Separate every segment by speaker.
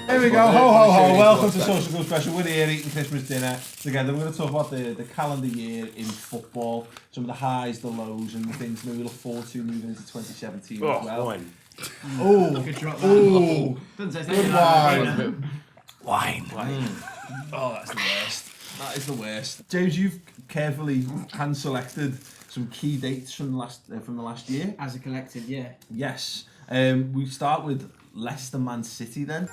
Speaker 1: Here we go, ho ho ho, welcome to Social Group Special. We're here eating Christmas dinner together. We're going to talk about the calendar year in football, some of the highs, the lows, and the things maybe we look forward to moving into 2017 as well.
Speaker 2: Wine.
Speaker 1: Good wine. Oh, that's the worst. That is the worst. James, you've carefully hand-selected some key dates from the last year.
Speaker 3: As a collective, yeah.
Speaker 1: Yes. We start with Leicester Man City then.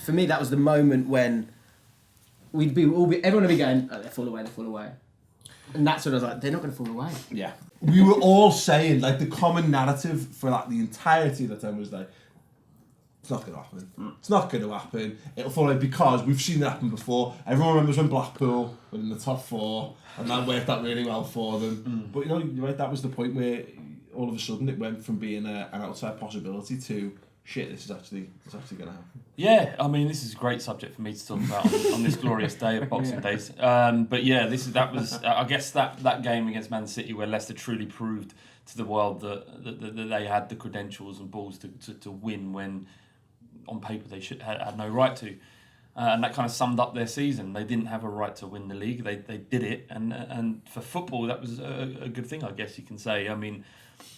Speaker 3: For me, that was the moment when everyone would be going, oh, they fall away. And that's when I was like, they're not going to fall away.
Speaker 1: Yeah. We were all saying, like, the common narrative for like the entirety of the time was like, it's not going to happen. It's not going to happen. It'll fall away because we've seen it happen before. Everyone remembers when Blackpool were in the top four and that worked out really well for them. But, you know, you're right, that was the point where all of a sudden it went from being an outside possibility to, shit, this is actually going to happen.
Speaker 4: Yeah, I mean, this is a great subject for me to talk about on this glorious day of Boxing Days. But yeah, that was I guess that game against Man City where Leicester truly proved to the world that they had the credentials and balls to win when on paper they had no right to. And that kind of summed up their season. They didn't have a right to win the league. They did it, and for football that was a good thing, I guess you can say. I mean.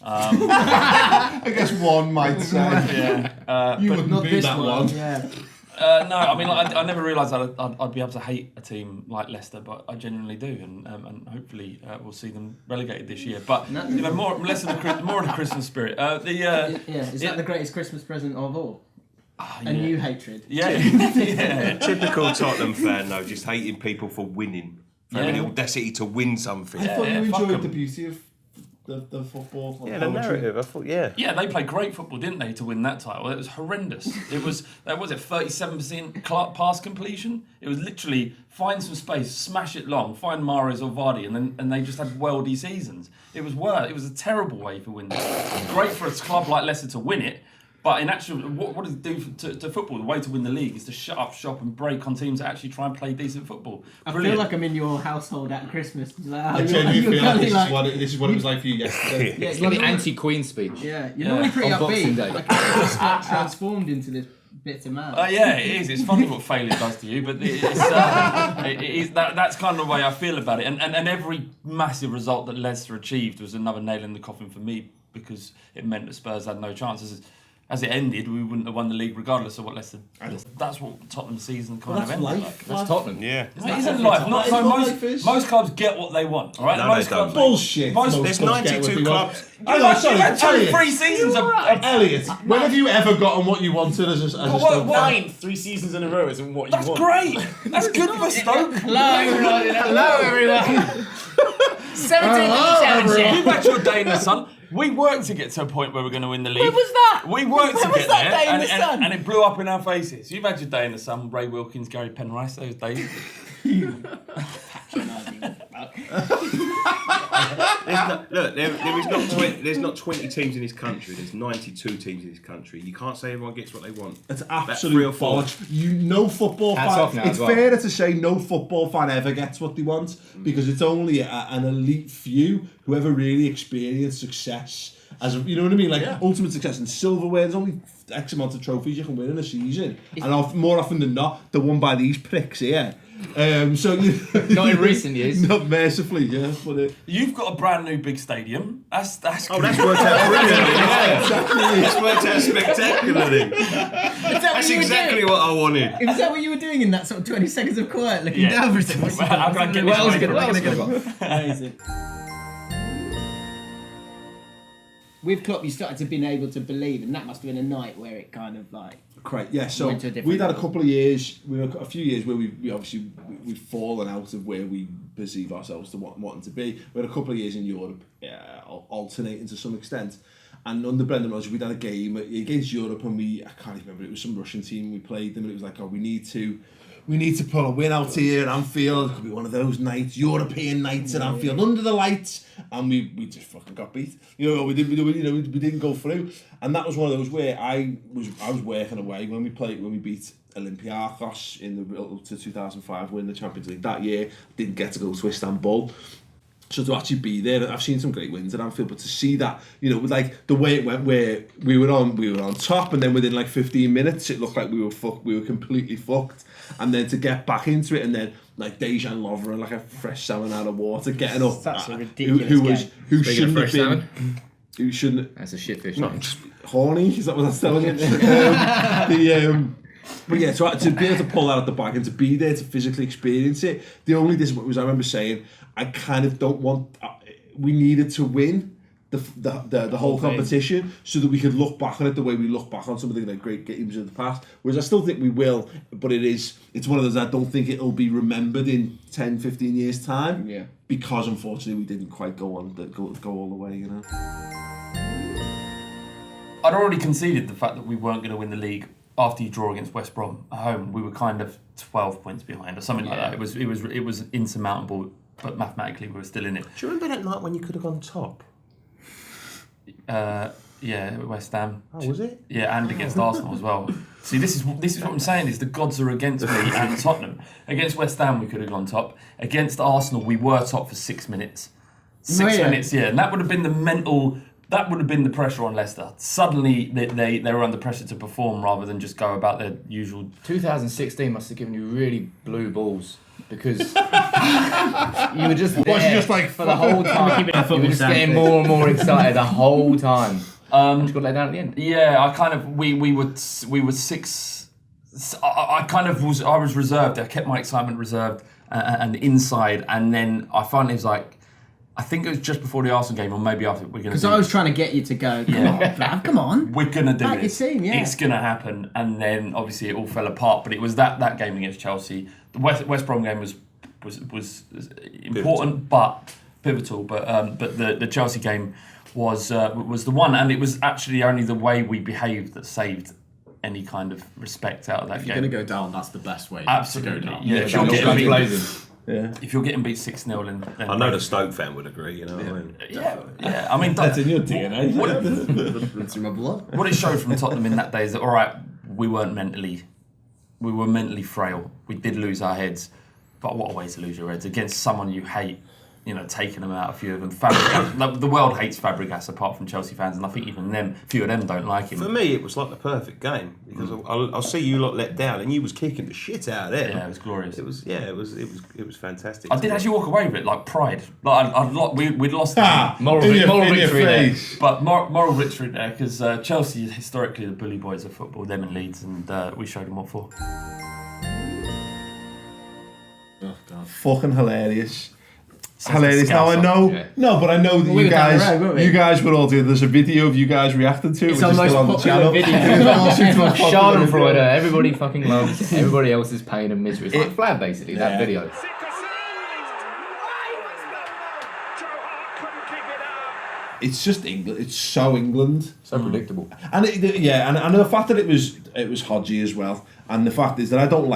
Speaker 1: I guess one might say.
Speaker 4: Yeah,
Speaker 1: you
Speaker 4: but
Speaker 1: wouldn't
Speaker 3: not
Speaker 1: be
Speaker 3: this
Speaker 1: that one.
Speaker 3: Yeah.
Speaker 4: No, I mean, I never realised I'd be able to hate a team like Leicester, but I genuinely do, and hopefully we'll see them relegated this year. But you know, more of the Christmas spirit.
Speaker 3: Is that the greatest Christmas present of all? A new hatred.
Speaker 4: Yeah.
Speaker 2: Typical Tottenham fan though, just hating people for winning, for having the audacity to win something.
Speaker 1: I thought you enjoyed the beauty of the football.
Speaker 2: Yeah, the narrative. I thought,
Speaker 4: Yeah, they played great football, didn't they, to win that title? It was horrendous. It was 37% pass completion. It was literally find some space, smash it long, find Mahrez or Vardy, and they just had worldy seasons. It was a terrible way for winning. Great for a club like Leicester to win it. But in actual, what does it do to football? The way to win the league is to shut up shop and break on teams that actually try and play decent football.
Speaker 3: Brilliant. I feel like I'm in your household at Christmas. Like,
Speaker 1: I genuinely feel like this is what it was like for you yesterday.
Speaker 5: It's like the anti-Queen speech.
Speaker 3: Yeah, you're normally pretty
Speaker 5: on Boxing Day.
Speaker 3: Like, it's got transformed into this bitter man.
Speaker 4: Yeah, it is. It's funny what failure does to you, but that's kind of the way I feel about it. And every massive result that Leicester achieved was another nail in the coffin for me because it meant that Spurs had no chances. As it ended, we wouldn't have won the league regardless of what Leicester. That's what Tottenham's season kind of ended like.
Speaker 5: That's Tottenham.
Speaker 2: Yeah.
Speaker 4: It isn't life. Most clubs get what they want. All right.
Speaker 2: No,
Speaker 4: most
Speaker 2: they don't.
Speaker 4: clubs.
Speaker 1: Bullshit.
Speaker 2: There's 92 clubs.
Speaker 4: You've had 23 seasons of
Speaker 1: Elliot, when have you ever gotten what you wanted as a Stoke fan?
Speaker 5: 3 seasons in a row isn't what you
Speaker 4: That's
Speaker 5: want.
Speaker 4: great. That's good for Stoke.
Speaker 3: Hello, everyone.
Speaker 6: 17 league championship.
Speaker 4: You've had your day in the sun. We worked to get to a point where we're going to win the league.
Speaker 6: Where was that?
Speaker 4: We worked to
Speaker 6: Where was
Speaker 4: get
Speaker 6: that
Speaker 4: there,
Speaker 6: day in the sun?
Speaker 4: and it blew up in our faces. You've had your day in the sun, Ray Wilkins, Gary Penrice, those days.
Speaker 2: There's not 20 teams in this country. There's 92 teams in this country. You can't say everyone gets what they want.
Speaker 1: It's absolute bollocks. No football fan. It's fairer to say no football fan ever gets what they want because it's only an elite few who ever really experience success. You know what I mean? Like ultimate success in silverware. There's only X amount of trophies you can win in a season, and more often than not, they're won by these pricks here. So
Speaker 5: Not in recent years.
Speaker 1: Not mercifully, yeah. But
Speaker 4: You've got a brand new big stadium. That's good.
Speaker 2: That's worked out brilliantly. Yeah, it's worked out spectacularly. That's exactly what I wanted.
Speaker 3: Is that what you were doing in that sort of 20 seconds of quiet, looking down for a second?
Speaker 4: How can I get this away from me?
Speaker 3: Amazing. With Klopp, you started to be able to believe, and that must have been a night where it kind of like.
Speaker 1: Correct. Yeah. So
Speaker 3: went to a different
Speaker 1: we'd had a
Speaker 3: level.
Speaker 1: couple of years. A few years where we've fallen out of where we perceive ourselves to wanting to be. We had a couple of years in Europe, alternating to some extent. And under Brendan Rodgers, we'd had a game against Europe, and I can't even remember. It was some Russian team. We played them, and it was like, we need to pull a win out here at Anfield. It could be one of those nights, European nights at Anfield, under the lights, and we just fucking got beat. We didn't go through, and that was one of those where I was working away when we beat Olympiacos in the to 2005 win the Champions League that year. Didn't get to go to Istanbul. So to actually be there, I've seen some great wins at Anfield, but to see that, you know, like the way it went, where we were on top, and then within like 15 minutes, it looked like we were completely fucked, and then to get back into it, and then like Dejan Lovren, like a fresh salmon out of water, getting up,
Speaker 6: Such a ridiculous
Speaker 1: who
Speaker 5: Speaking
Speaker 1: shouldn't
Speaker 5: of
Speaker 1: have
Speaker 5: fresh
Speaker 1: been,
Speaker 5: salmon.
Speaker 1: who shouldn't,
Speaker 5: That's a shitfish.
Speaker 1: not horny, is that what that's telling it? But yeah, to be able to pull that out the bag and to be there to physically experience it. The only disappointment was I remember saying I kind of don't want. We needed to win the whole competition so that we could look back on it the way we look back on some of the great games of the past. Whereas I still think we will, but it's one of those I don't think it'll be remembered in 10, 15 years time.
Speaker 3: Yeah.
Speaker 1: Because unfortunately we didn't quite go all the way. You know.
Speaker 4: I'd already conceded the fact that we weren't going to win the league after you draw against West Brom at home. We were kind of 12 points behind or something like that. It was insurmountable, but mathematically we were still in it.
Speaker 2: Do you remember that night when you could have gone top?
Speaker 4: Yeah, West Ham.
Speaker 2: Oh, was it?
Speaker 4: Yeah, and against Arsenal as well. See, this is what I'm saying is the gods are against me and Tottenham. Against West Ham we could have gone top. Against Arsenal we were top for 6 minutes. 6 minutes, yeah, and that would have been the mental. That would have been the pressure on Leicester. Suddenly they were under pressure to perform rather than just go about their usual.
Speaker 5: 2016 must have given you really blue balls because you were just there
Speaker 1: Was you just like,
Speaker 5: for the whole time. You were just getting more and more excited the whole time. And you got let down at the end.
Speaker 4: Yeah, I kind of we were 6. I was reserved. I kept my excitement reserved and inside, and then I finally was like. I think it was just before the Arsenal game, or maybe after. We're gonna.
Speaker 3: Because I was trying to get you to go. Come on, Flav, come on.
Speaker 4: We're gonna do
Speaker 3: Back
Speaker 4: this.
Speaker 3: your team, yeah.
Speaker 4: It's gonna happen, and then obviously it all fell apart. But it was that game against Chelsea. The West Brom game was important, but pivotal. But the Chelsea game was the one, and it was actually only the way we behaved that saved any kind of respect out of that
Speaker 7: If
Speaker 4: game.
Speaker 7: you're going to go down, that's the best way
Speaker 4: Absolutely,
Speaker 7: to go down.
Speaker 4: yeah. If you're getting beat,
Speaker 5: blazing.
Speaker 1: Yeah.
Speaker 4: if you're getting beat 6-0, then
Speaker 2: I know the Stoke fan would agree, you know what I mean?
Speaker 4: yeah. I mean,
Speaker 1: That's in your DNA.
Speaker 7: It's in my blood.
Speaker 4: What it showed from Tottenham in that day is that, all right, we were mentally frail. We did lose our heads, but what a way to lose your heads against someone you hate. You know, taking them out, a few of them. Fabregas, the world hates Fabregas apart from Chelsea fans, and I think even them, a few of them don't like him.
Speaker 2: For me, it was like the perfect game because I'll see you lot let down, and you was kicking the shit out of them.
Speaker 4: Yeah, it was glorious.
Speaker 2: It was fantastic.
Speaker 4: I did actually walk away with it like pride. Like we'd lost,
Speaker 5: Moral victory there.
Speaker 4: but moral victory there because Chelsea is historically the bully boys of football. Them and Leeds, and we showed them what for.
Speaker 7: Oh, God.
Speaker 1: Fucking hilarious. Hilarious. Now I know,
Speaker 5: Yeah.
Speaker 1: no, but I know that
Speaker 3: We
Speaker 1: you
Speaker 3: were down the
Speaker 1: guys,
Speaker 3: road, weren't we?
Speaker 1: you guys were all doing. There's a video of you guys reacting to it,
Speaker 3: It's
Speaker 1: which is
Speaker 3: our
Speaker 1: still on the
Speaker 3: most
Speaker 1: channel.
Speaker 3: popular video.
Speaker 1: It's our most popular
Speaker 5: Schadenfreude,
Speaker 1: video.
Speaker 5: everybody fucking loves everybody else's pain and misery. It's like Flav, basically, that
Speaker 1: Yeah.
Speaker 5: video.
Speaker 1: It's just England. It's so England.
Speaker 5: So predictable.
Speaker 1: And and the fact that it was Hodgie as well, and the fact is that I don't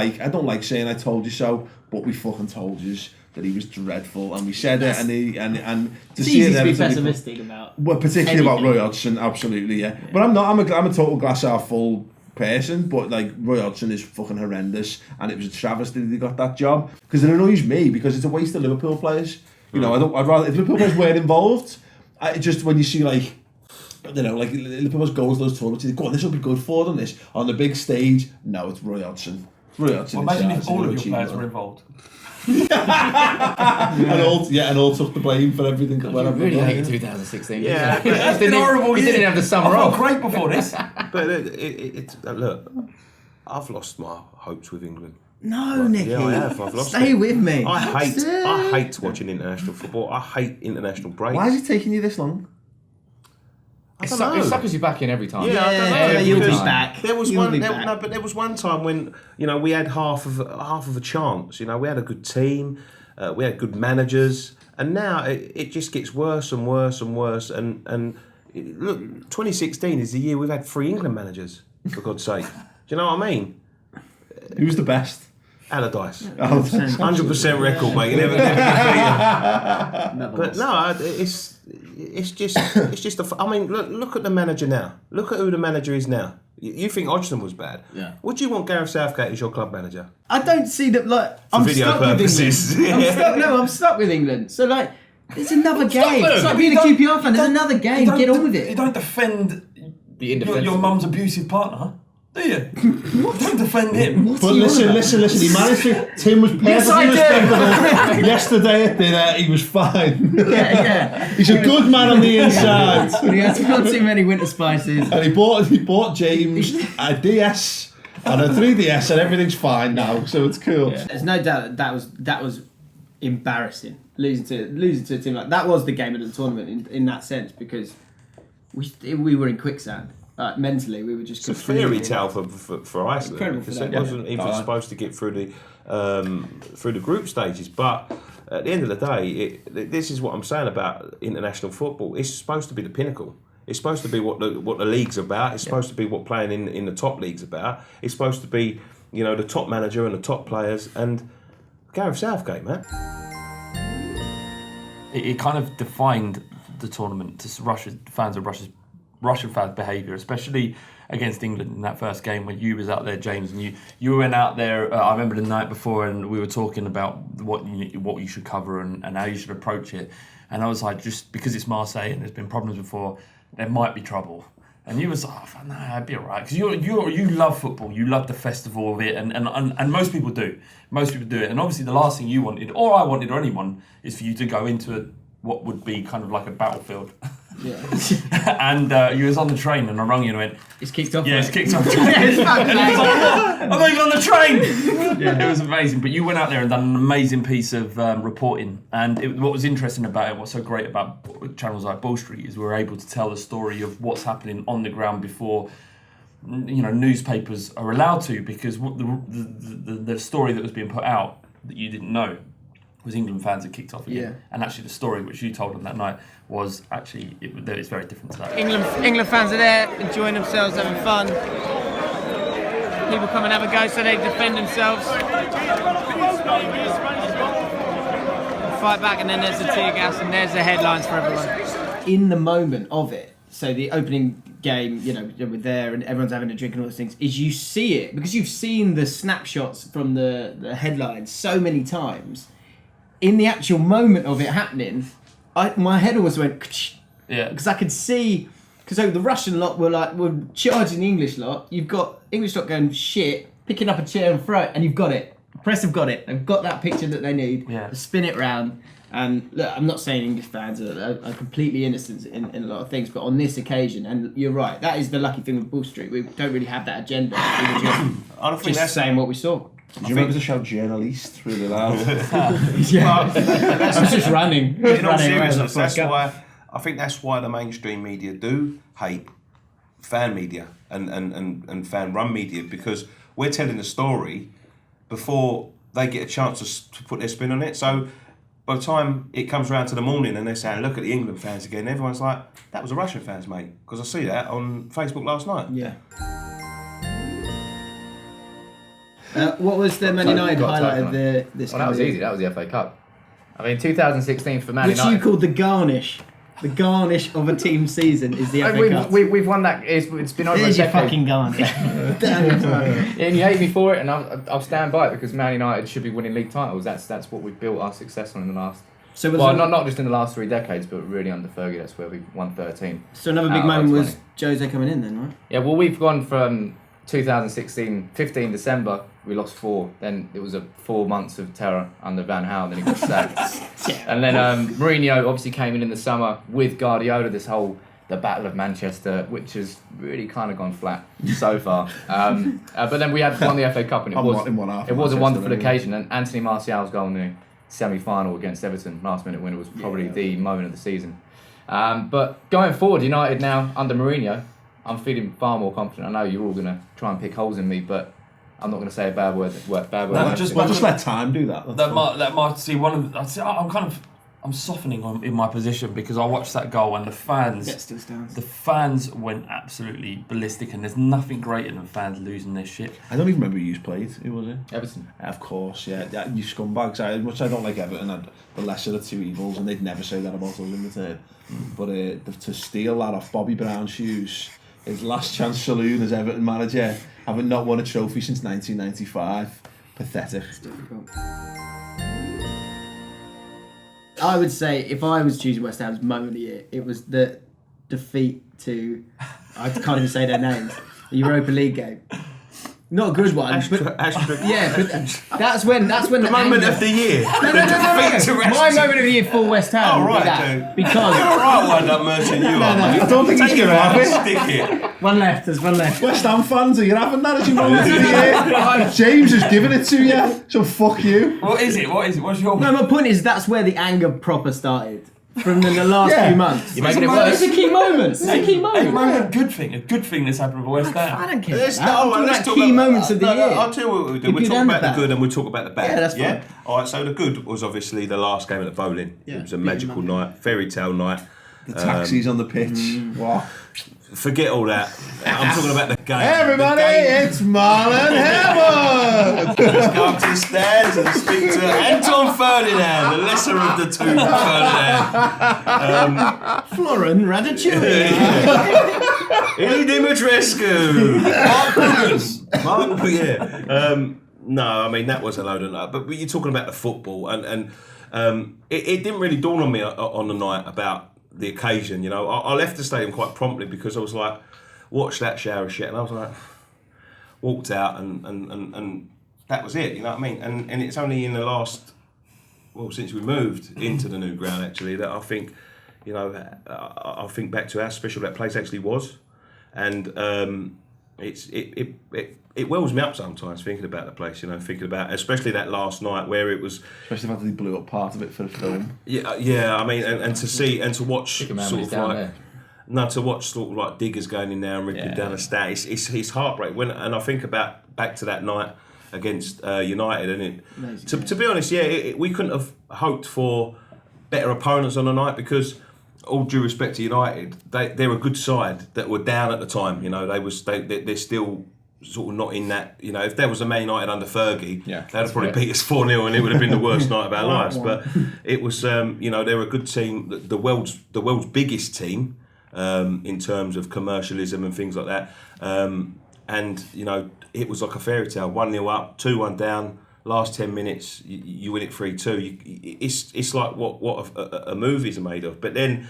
Speaker 1: like saying I told you so, but we fucking told you that he was dreadful, and we said it, and to
Speaker 3: It's
Speaker 1: see
Speaker 3: easy
Speaker 1: it
Speaker 3: to be
Speaker 1: there,
Speaker 3: pessimistic about.
Speaker 1: well, particularly about
Speaker 3: anything.
Speaker 1: Roy Hodgson, absolutely, yeah. But I'm not. I'm a total glass half full person, but like Roy Hodgson is fucking horrendous, and it was a travesty that he got that job because it annoys me because it's a waste of Liverpool players. You know, I'd rather if Liverpool players weren't involved. Just when you see like Liverpool's goals, those tournaments, you think, go on, this will be good for them. This on the big stage, no, it's Roy Hodgson. Roy Hodgson.
Speaker 4: Well, imagine if all of your players were involved.
Speaker 1: and all took the blame for everything.
Speaker 5: You really hated 2016.
Speaker 2: Yeah.
Speaker 5: It's
Speaker 4: been horrible,
Speaker 5: We didn't have the summer
Speaker 4: I felt
Speaker 5: off.
Speaker 4: great before this.
Speaker 2: But it's look, I've lost my hopes with England.
Speaker 3: No, Nicky.
Speaker 2: Yeah, I have. I've lost
Speaker 3: Stay
Speaker 2: it.
Speaker 3: with me.
Speaker 2: I hate watching international football. I hate international breaks.
Speaker 1: Why is it taking you this long?
Speaker 5: It
Speaker 2: don't know.
Speaker 5: suckers you back in every time.
Speaker 2: Yeah, I don't know.
Speaker 3: Yeah, you'll be
Speaker 2: because
Speaker 3: back.
Speaker 2: There was
Speaker 3: You'll
Speaker 2: one.
Speaker 3: be
Speaker 2: There,
Speaker 3: back.
Speaker 2: no, but there was one time when we had half of a chance. We had a good team. We had good managers, and now it just gets worse and worse and worse. And look, 2016 is the year we've had 3 England managers. For God's sake, do you know what I mean?
Speaker 1: Who's the best?
Speaker 2: Allardyce,
Speaker 3: 100%.
Speaker 2: 100% record, mate. You never defeat him. But no, it's just. I mean, look at the manager now. Look at who the manager is now. You think Hodgson was bad?
Speaker 7: Yeah.
Speaker 2: Would you want Gareth Southgate as your club manager?
Speaker 3: I don't see that. Like, I'm
Speaker 2: video
Speaker 3: stuck
Speaker 2: purposes.
Speaker 3: with England. I'm stuck with England. So like, It's another game.
Speaker 4: them.
Speaker 3: It's like being a QPR fan. There's another game. Get on with
Speaker 4: You
Speaker 3: it.
Speaker 4: don't defend
Speaker 5: The
Speaker 4: your
Speaker 5: indefensible.
Speaker 4: mum's abusive partner, do you? You don't defend him.
Speaker 1: But listen, he managed to. Tim was perfectly respectable. Yesterday at dinner, he was fine.
Speaker 3: Yeah.
Speaker 1: He's a good man on the inside.
Speaker 3: He hasn't got too many winter spices.
Speaker 1: And he bought James a DS and a 3DS, and everything's fine now, so it's cool.
Speaker 3: Yeah. There's no doubt that was embarrassing. Losing to a team like that was the game of the tournament in that sense, because we were in quicksand. Mentally, we were just.
Speaker 2: It's a fairy tale for Iceland,
Speaker 3: Incredible
Speaker 2: because
Speaker 3: for
Speaker 2: it
Speaker 3: them,
Speaker 2: wasn't even supposed to get through the group stages. But at the end of the day, this is what I'm saying about international football. It's supposed to be the pinnacle. It's supposed to be what the league's about. It's supposed to be what playing in the top league's about. It's supposed to be, the top manager and the top players. And Gareth Southgate, man.
Speaker 4: It kind of defined the tournament to Russian fans' behaviour, especially against England in that first game when you was out there, James, and you went out there. I remember the night before, and we were talking about what you should cover and how you should approach it. And I was like, just because it's Marseille and there's been problems before, there might be trouble. And you was like, oh, no, I'd be all right. Because you love football. You love the festival of it. And most people do. Most people do it. And obviously the last thing you wanted, or I wanted, or anyone, is for you to go into what would be kind of like a battlefield.
Speaker 3: Yeah.
Speaker 4: And you was on the train and I rung you and went,
Speaker 3: It's kicked off.
Speaker 4: yeah, it's kicked off.
Speaker 3: Yeah, it's fucking
Speaker 4: And he was like, what? I'm not even on the train. Yeah, it was amazing. But you went out there and done an amazing piece of reporting. And what was interesting about it, what's so great about channels like Ball Street, is we're able to tell the story of what's happening on the ground before newspapers are allowed to, because the story that was being put out that you didn't know was England fans had kicked off again.
Speaker 3: Yeah.
Speaker 4: And actually the story which you told on that night was actually, it's very different to that.
Speaker 6: England fans are there, enjoying themselves, having fun. People come and have a go so they defend themselves. Fight back, and then there's the tear gas and there's the headlines for everyone.
Speaker 3: In the moment of it, so the opening game, we're there and everyone's having a drink and all those things, is you see it, because you've seen the snapshots from the headlines so many times. In the actual moment of it happening, my head always went,
Speaker 4: Yeah.
Speaker 3: because I could see, because the Russian lot were charging the English lot. You've got English lot going shit, picking up a chair and throw it, and you've got it. Press have got it. They've got that picture that they need.
Speaker 4: Yeah.
Speaker 3: Spin it round. And look, I'm not saying English fans are completely innocent in a lot of things, but on this occasion, and you're right, that is the lucky thing with Ball Street. We don't really have that agenda. We were
Speaker 2: I don't think
Speaker 3: just
Speaker 2: that's
Speaker 3: saying what we saw.
Speaker 1: Do you remember to shout journalist really loud?
Speaker 3: Yeah, I'm just running.
Speaker 2: In all
Speaker 3: running around
Speaker 2: seriousness,
Speaker 3: like a
Speaker 2: I think that's why the mainstream media do hate fan media and fan run media, because we're telling the story before they get a chance to put their spin on it. So by the time it comes around to the morning and they're saying, look at the England fans again, everyone's like, that was the Russian fans, mate, because I see that on Facebook last night.
Speaker 3: Yeah. What was the Man United highlight of this?
Speaker 5: Well, that was easy. That was the FA Cup. I mean, 2016 for Man
Speaker 3: Which
Speaker 5: United.
Speaker 3: you called the garnish. The garnish of a team season is the FA Cup.
Speaker 5: We've won that. It's been over
Speaker 3: There's
Speaker 5: a
Speaker 3: your
Speaker 5: decade.
Speaker 3: fucking garnish. Damn it.
Speaker 5: And you hate me for it, and I'll stand by it, because Man United should be winning league titles. That's what we've built our success on in the last.
Speaker 3: So
Speaker 5: not just in the last 3 decades, but really under Fergie. That's where we've won 13.
Speaker 3: So another big
Speaker 5: out of
Speaker 3: moment was
Speaker 5: 20.
Speaker 3: Jose coming in then, right?
Speaker 5: Yeah, well, we've gone from 2016, 15 December, we lost 4. Then it was 4 months of terror under Van Gaal, then he got sacked. And then Mourinho obviously came in the summer with Guardiola, the Battle of Manchester, which has really kind of gone flat so far. But then we had won the FA Cup, and it was a wonderful occasion. And Anthony Martial's goal in the semi-final against Everton, last-minute winner, was probably the moment of the season. But going forward, United now under Mourinho, I'm feeling far more confident. I know you're all going to try and pick holes in me, but I'm not going to say a bad word.
Speaker 1: Just let time do that.
Speaker 4: That might see one of the, I'm softening in my position, because I watched that goal and the fans went absolutely ballistic, and there's nothing greater than fans losing their shit.
Speaker 1: I don't even remember who's played. Who was it?
Speaker 5: Everton.
Speaker 1: Of course, yeah. You scumbags. As much as I don't like Everton, and the lesser of the two evils, and they'd never say that about us in return. But to steal that off Bobby Brown's shoes, his last chance saloon as Everton manager, having not won a trophy since 1995. Pathetic.
Speaker 3: I would say if I was choosing West Ham's moment of the year, it was the defeat to, I can't even say their names, the Europa League game. Not a good one. Yeah, but that's when the
Speaker 2: moment
Speaker 3: anger...
Speaker 2: of the year.
Speaker 3: No. My moment of the year for West Ham.
Speaker 2: Oh, right,
Speaker 3: that,
Speaker 2: okay.
Speaker 3: because
Speaker 2: You're right, one up merchant. You are, mate.
Speaker 1: I don't think he's going to have it.
Speaker 2: Stick it.
Speaker 3: one left. There's one left.
Speaker 1: West Ham fans, are you having that as your moment of the year? James has given it to you, so fuck you.
Speaker 4: What is it? What's your...
Speaker 3: No, my point is that's where the anger proper started. From the last few months.
Speaker 5: You're making it worse.
Speaker 3: It's a key moment. It's a key moment.
Speaker 4: A good thing that's happened for West Ham.
Speaker 3: I don't care.
Speaker 2: Let's
Speaker 3: About key moments of the year.
Speaker 2: I'll tell you what we'll do. We'll
Speaker 3: good
Speaker 2: talk
Speaker 3: and
Speaker 2: about the
Speaker 3: bad.
Speaker 2: good and we'll talk about the bad.
Speaker 3: Yeah, that's fine.
Speaker 2: All right, so the good was obviously the last game at the bowling.
Speaker 7: Yeah,
Speaker 2: It was a magical night, fairy tale night.
Speaker 1: The taxis on the pitch. What?
Speaker 2: Forget all that. I'm talking about the game.
Speaker 1: Everybody,
Speaker 2: The game.
Speaker 1: it's Marlon Hammond!
Speaker 2: Let's go up to the stands and speak to Anton Ferdinand, the lesser of the two Ferdinand.
Speaker 3: Florin Ratatouille.
Speaker 2: Ili Dimitrescu. Mark Burgess. No, I mean, that was a load of nut. But you're talking about the football, and it didn't really dawn on me on the night about the occasion. You know, I left the stadium quite promptly because I was like, watch that shower shit, and I was like, walked out, and that was it. You know what I mean? And it's only in the last, well, since we moved into the new ground actually, that I think, you know, I think back to how special that place actually was, and it wells me up sometimes thinking about the place. You know, thinking about especially that last night where it was,
Speaker 1: Especially after they blew up part of it for the film.
Speaker 2: yeah. I mean, and to see and to watch
Speaker 5: Stick a man
Speaker 2: sort
Speaker 5: when
Speaker 2: of
Speaker 5: he's down
Speaker 2: like.
Speaker 5: there.
Speaker 2: No, to watch sort of like diggers going in there and ripping down the stat, it's heartbreak. And I think about back to that night against United, and to be honest, we couldn't have hoped for better opponents on the night because, all due respect to United, they're a good side that were down at the time. You know, they're still sort of not in that. You know, if there was a Man United under Fergie, they'd have probably beat us 4-0, and it would have been the worst night of our lives. But it was, you know, they're a good team, the world's biggest team. In terms of commercialism and things like that, and you know, it was like a fairy tale. 1-0 up, 2-1 down. Last 10 minutes, you win it 3-2. It's like what a movies are made of. But then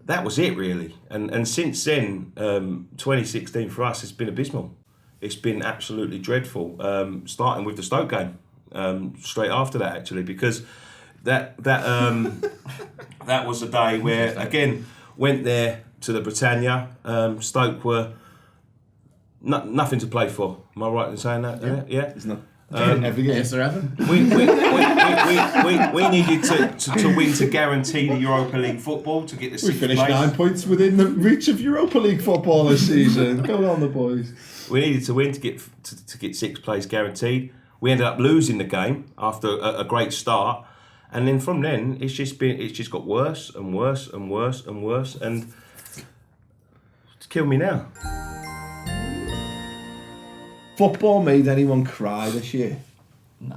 Speaker 2: that was it really. And since then, 2016 for us has been abysmal. It's been absolutely dreadful. Starting with the Stoke game, straight after that actually, because that was a day where again. Went there to the Britannia. Stoke were nothing to play for. Am I right in saying that? Yeah.
Speaker 1: It's not
Speaker 7: Every game. Yes, sir, Evan.
Speaker 2: We needed to win to guarantee the Europa League football to get the
Speaker 1: We
Speaker 2: sixth
Speaker 1: finished
Speaker 2: place.
Speaker 1: 9 points within the reach of Europa League football this season. Go on, the boys.
Speaker 2: We needed to win to get sixth place guaranteed. We ended up losing the game after a great start. And then from then, it's just got worse and worse and worse and worse, and it's killed me now.
Speaker 1: Football made anyone cry this year?
Speaker 4: Nah,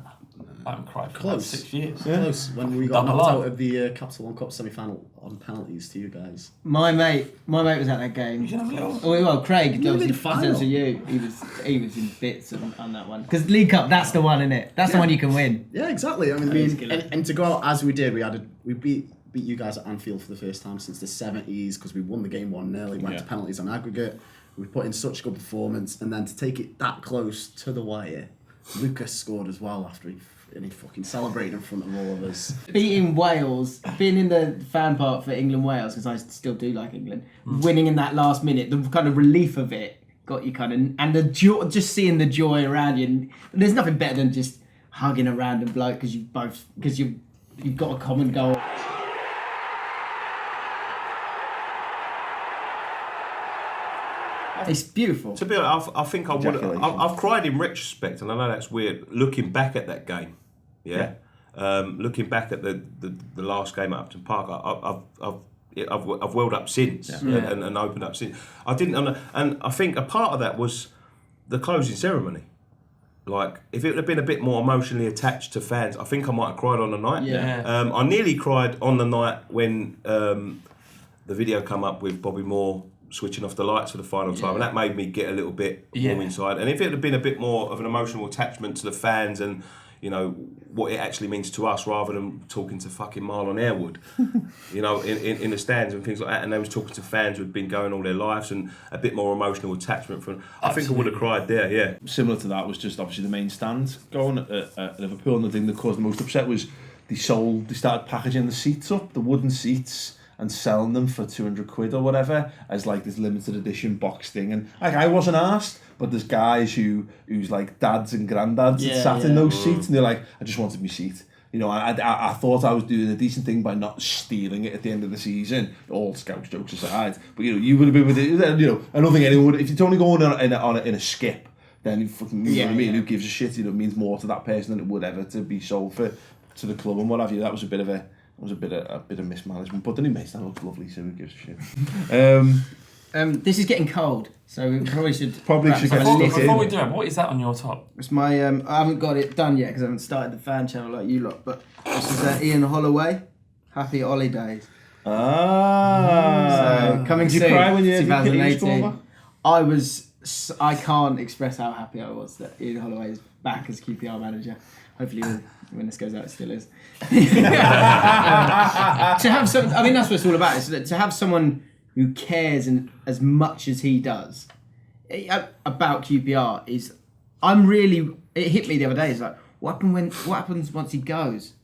Speaker 4: I haven't cried for
Speaker 7: Close.
Speaker 4: about 6 years.
Speaker 7: Close when we got
Speaker 4: Double
Speaker 7: knocked
Speaker 4: up.
Speaker 7: out of the Capital One Cup semi-final on penalties to you guys.
Speaker 3: My mate was at that game. Oh, well, Craig,
Speaker 7: You were in
Speaker 3: obviously,
Speaker 7: the final.
Speaker 3: to you, he was in bits on that one. Because League Cup, that's the one, isn't it? That's the one you can win.
Speaker 7: Yeah, exactly. I mean, and to go out as we did, we beat you guys at Anfield for the first time since the 70s because we won the game 1-0. Went to penalties on aggregate. We put in such a good performance, and then to take it that close to the wire, Lucas scored as well after he fucking celebrated in front of all of us.
Speaker 3: Beating Wales, being in the fan part for England-Wales, because I still do like England, winning in that last minute, the kind of relief of it got you kind of, and the joy, just seeing the joy around you. And there's nothing better than just hugging a random bloke because you've got a common goal. It's beautiful.
Speaker 2: To be honest, I think I would. I've cried in retrospect, and I know that's weird. Looking back at that game, looking back at the last game at Upton Park, I've welled up since and opened up since. I didn't, and I think a part of that was the closing ceremony. Like, if it would have been a bit more emotionally attached to fans, I think I might have cried on the night.
Speaker 3: Yeah.
Speaker 2: I nearly cried on the night when the video came up with Bobby Moore switching off the lights for the final time, and that made me get a little bit warm inside. And if it had been a bit more of an emotional attachment to the fans, and you know, what it actually means to us, rather than talking to fucking Marlon Airwood, you know, in the stands and things like that. And they was talking to fans who'd been going all their lives, and a bit more emotional attachment from. I think I would have cried there. Yeah.
Speaker 1: Similar to that was just obviously the main stand going at Liverpool, and the thing that caused the most upset was they started packaging the seats up, the wooden seats, and selling them for 200 quid or whatever as like this limited edition box thing. And like, I wasn't asked, but there's guys who's like dads and granddads that sat in those seats, and they're like, I just wanted my seat. You know, I thought I was doing a decent thing by not stealing it at the end of the season, all Scouts jokes aside. But you know, you would have been with it. You know, I don't think anyone would. If you're only going in a skip, then you fucking, you know what I mean? Who gives a shit? You know, it means more to that person than it would ever to be sold to the club and what have you. That was a bit of mismanagement. But the new mate stand looks lovely, so who gives a shit?
Speaker 3: This is getting cold, so we probably should
Speaker 1: get
Speaker 4: Before we do it, what is that on your top?
Speaker 3: It's my I haven't got it done yet because I haven't started the fan channel like you lot. But this is Ian Holloway. Happy holidays. So coming
Speaker 1: Did you
Speaker 3: soon.
Speaker 1: cry when you
Speaker 3: 2018. I can't express how happy I was that Ian Holloway is back as QPR manager. Hopefully, when this goes out, it still is. To have I mean, that's what it's all about. Is that to have someone who cares as much as he does about QPR is. It hit me the other day. It's like, what happens once he goes?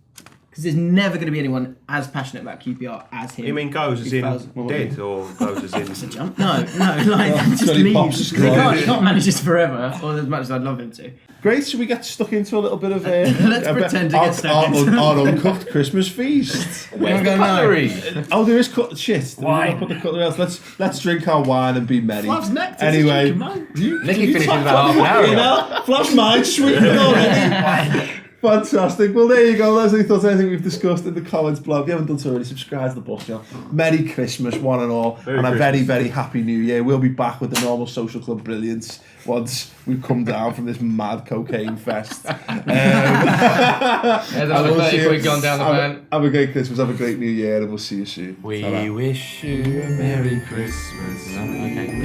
Speaker 3: Because there's never going to be anyone as passionate about QPR as him.
Speaker 2: You mean goes as in dead, or goes as in?
Speaker 3: That's a jump. No, like just leaves. He can't manage this forever, or as much as I'd love him to.
Speaker 1: Great, should we get stuck into a little bit of
Speaker 3: Let's pretend to get stuck into
Speaker 1: our uncooked Christmas feast?
Speaker 5: Where's the cutlery?
Speaker 1: Oh, there is shit.
Speaker 4: Why?
Speaker 1: Put the cutlery else. Let's drink our wine and be merry.
Speaker 7: Flav's necked.
Speaker 1: Anyway,
Speaker 5: Nicky finished in about half an hour
Speaker 1: you
Speaker 5: ago.
Speaker 1: know, Flav's mind sweeping already. Fantastic. Well, there you go. Let us know if there's anything we've discussed in the comments below. If you haven't done so already, subscribe to the boss channel. Merry Christmas, one and all, and a very, very happy New Year. We'll be back with the normal social club brilliance once we've come down from this mad cocaine fest.
Speaker 5: There's another 30 quid gone down the pan.
Speaker 1: Have a great Christmas. Have a great New Year, and we'll see you soon.
Speaker 2: We wish you a Merry Christmas. Okay.